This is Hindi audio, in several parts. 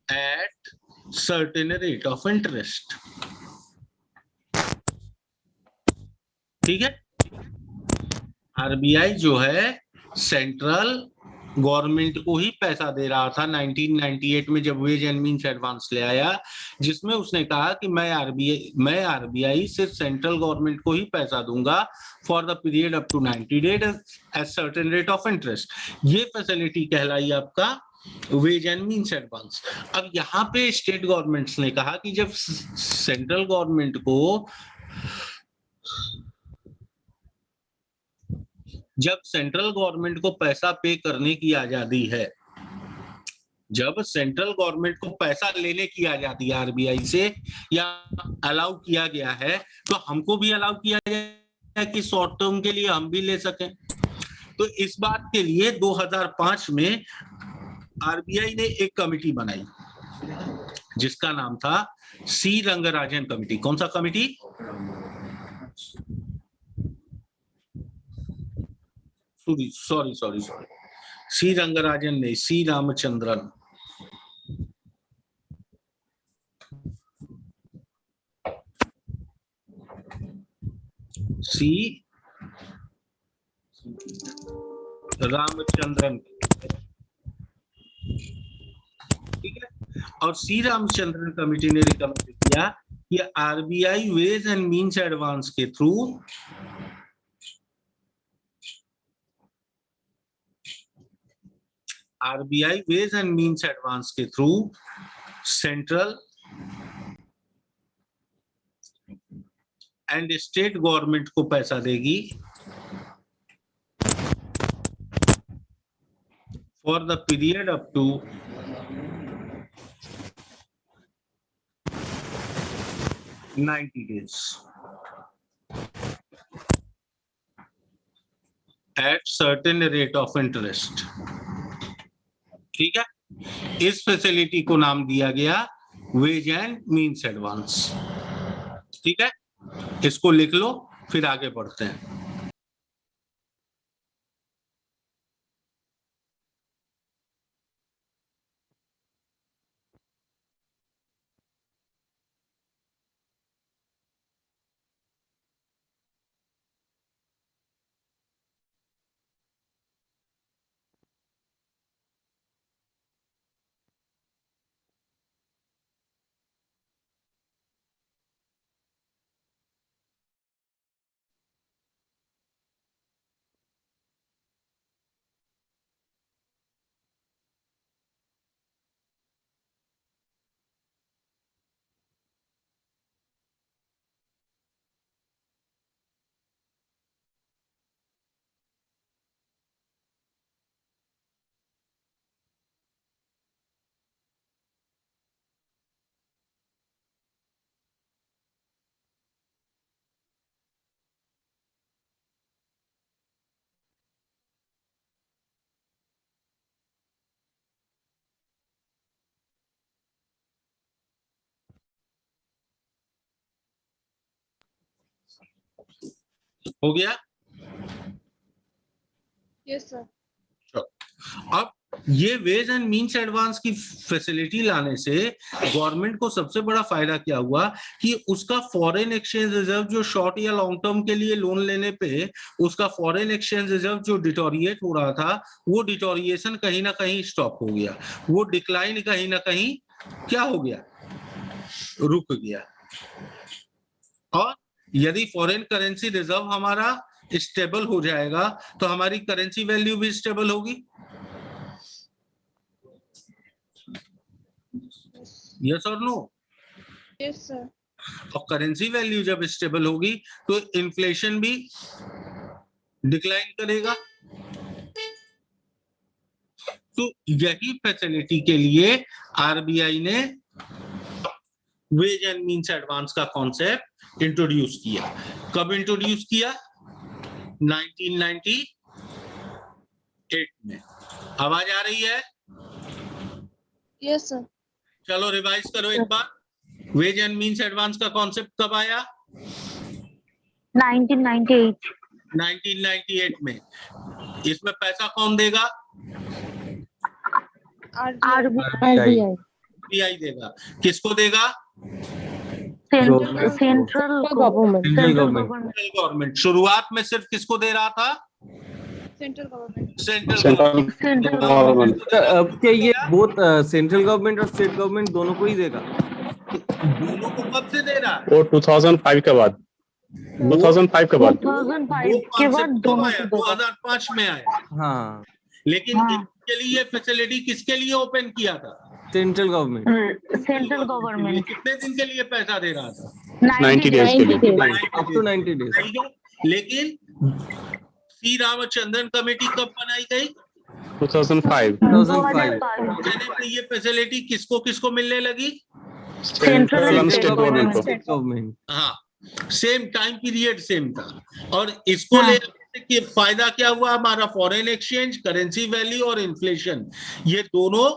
at certain rate of interest। ठीक है, आरबीआई जो है सेंट्रल गवर्नमेंट को ही पैसा दे रहा था 1998 में जब वेज एंड मीन्स एडवांस ले आया, जिसमें उसने कहा कि मैं आरबीआई सिर्फ सेंट्रल गवर्नमेंट को ही पैसा दूंगा for the period up to 90 days at certain rate of interest. ये फैसिलिटी कहलाई आपका वेज एंड मीन्स एडवांस। अब यहाँ पे स्टेट गवर्नमेंट्स ने कहा कि जब सेंट्रल गवर्नमेंट को पैसा पे करने की आजादी है, जब सेंट्रल गवर्नमेंट को पैसा लेने की आजादी आरबीआई से या अलाउ किया गया है, तो हमको भी अलाउ किया गया है कि शॉर्ट टर्म के लिए हम भी ले सकें। तो इस बात के लिए 2005 में आरबीआई ने एक कमिटी बनाई जिसका नाम था सी रंगराजन कमिटी। कौन सा कमिटी? सॉरी सी रंगराजन नहीं, सी रामचंद्रन। सी रामचंद्रन, ठीक है। और सी रामचंद्रन कमेटी ने रिकमेंड किया कि RBI ways and means advance के through central and state government को पैसा देगी for the period up to 90 days at certain rate of interest। ठीक है, इस फैसिलिटी को नाम दिया गया वेज एंड मीन्स एडवांस। ठीक है, इसको लिख लो, फिर आगे बढ़ते हैं। हो गया? Yes sir. अब ये वेज एंड मीन्स एडवांस की फैसिलिटी लाने से गवर्नमेंट को सबसे बड़ा फायदा क्या हुआ कि उसका फॉरेन एक्सचेंज रिजर्व जो शॉर्ट या लॉन्ग टर्म के लिए लोन लेने पे उसका फॉरेन एक्सचेंज रिजर्व जो डिटोरिएट हो रहा था, वो डिटोरिएशन कहीं ना कहीं स्टॉप हो गया, वो डिक्लाइन कहीं ना कहीं क्या हो गया, रुक गया। और यदि फॉरेन करेंसी रिजर्व हमारा स्टेबल हो जाएगा तो हमारी करेंसी वैल्यू भी स्टेबल होगी। यस और नो? Yes sir. और करेंसी वैल्यू जब स्टेबल होगी तो इन्फ्लेशन भी डिक्लाइन करेगा। तो यही फैसिलिटी के लिए आरबीआई ने वेज एंड मीन्स एडवांस का कॉन्सेप्ट इंट्रोड्यूस किया। कब इंट्रोड्यूस किया? 1998 में। आवाज आ रही है? Yes sir. चलो रिवाइज करो एक बार। वेज एंड मीन्स एडवांस का कॉन्सेप्ट कब आया? 1998। 1998 में। इसमें पैसा कौन देगा? आरबीआई। आरबीआई देगा। किसको देगा? Central government. गवर्नमेंट। शुरुआत में सिर्फ किसको दे रहा था? Central government. Central central government. क्या ये बोथ सेंट्रल गवर्नमेंट और स्टेट गवर्नमेंट दोनों को ही देगा? दोनों को कब से दे रहा है? वो 2005 के बाद, 2005 के बाद। 2005 के बाद दोनों को देगा। 2005 में आया। हाँ, लेकिन इसके लिए फैसिलिटी किसके लिए ओपन किया था? Central government. सेंट्रल गवर्नमेंट कितने दिन के लिए पैसा दे रहा था? 90 डेज के लिए। Up to 90 days. लेकिन सी रामचंद्रन कमेटी कब बनाई गई? 2005। 2005 कहने पे ये फैसिलिटी किसको किसको मिलने लगी? सेंट्रल एंड स्टेट गवर्नमेंट को। State government. हाँ, सेम टाइम पीरियड सेम था। और इसको लेने के फायदा क्या हुआ? हमारा फॉरेन एक्सचेंज, करेंसी वैल्यू और इन्फ्लेशन, ये दोनों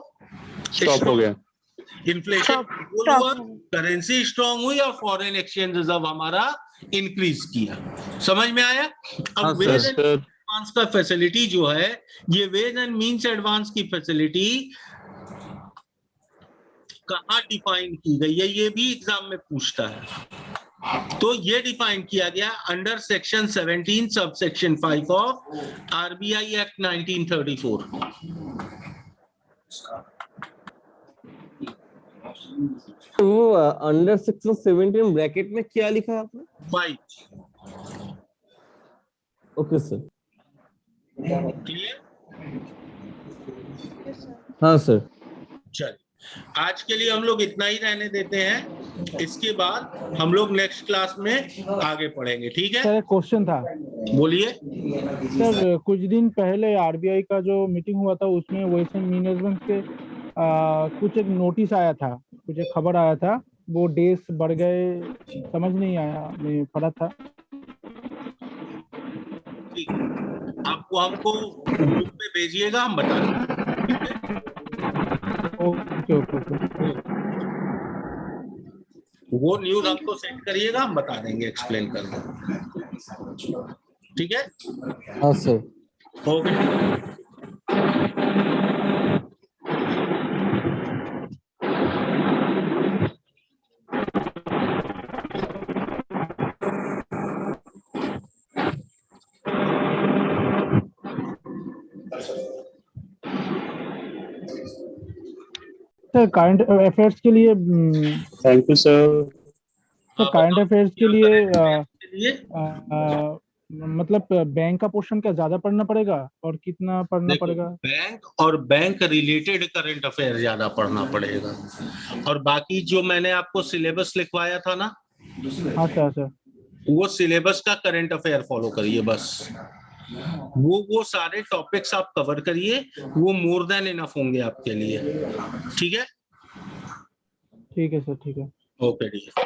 स्टॉप हो गया। इन्फ्लेशन हुआ, करेंसी स्ट्रांग हुई और फॉरेन एक्सचेंज रिजर्व हमारा इंक्रीज किया। समझ में आया? अब वेज एंड एडवांस का फैसिलिटी जो है, ये वेज एंड मींस एडवांस की फैसिलिटी कहाँ डिफाइन की गई है, ये भी एग्जाम में पूछता है। तो ये डिफाइन किया गया under section 17 sub section 5 of RBI act 1934। वो अंडर सेक्शन 17 ब्रैकेट में क्या लिखा है आपने? 5। Okay sir. क्लियर? हाँ सर। चलिए, आज के लिए हम लोग इतना ही रहने देते हैं। इसके बाद हम लोग नेक्स्ट क्लास में आगे पढ़ेंगे। ठीक है? सर एक क्वेश्चन था। बोलिए। सर कुछ दिन पहले आरबीआई का जो मीटिंग हुआ था उसमें वेल्थ मैनेजमेंट के कुछ एक नोटिस आया था, कुछ एक खबर आया था, वो डेज बढ़ गए, समझ नहीं आया, मैं पढ़ा था। ठीक, आपको हमको ग्रुप में भेजिएगा, हम बता देंगे। Okay okay okay. वो न्यूज हमको सेंड करिएगा, हम बता देंगे, एक्सप्लेन कर देंगे। ठीक है? हाँ sir. Okay. Sir current affairs के लिए thank you sir. Sir current affairs के लिए लिए मतलब बैंक का पोर्शन क्या ज्यादा पढ़ना पड़ेगा और कितना पढ़ना पड़ेगा? बैंक और बैंक रिलेटेड करंट अफेयर ज्यादा पढ़ना पड़ेगा, और बाकी जो मैंने आपको सिलेबस लिखवाया था ना, हाँ सर, वो सिलेबस का करंट अफेयर फॉलो करिए बस। वो सारे टॉपिक्स आप कवर करिए, वो मोर देन इनफ होंगे आपके लिए। ठीक है? ठीक है सर, ठीक है। ओके, ठीक है।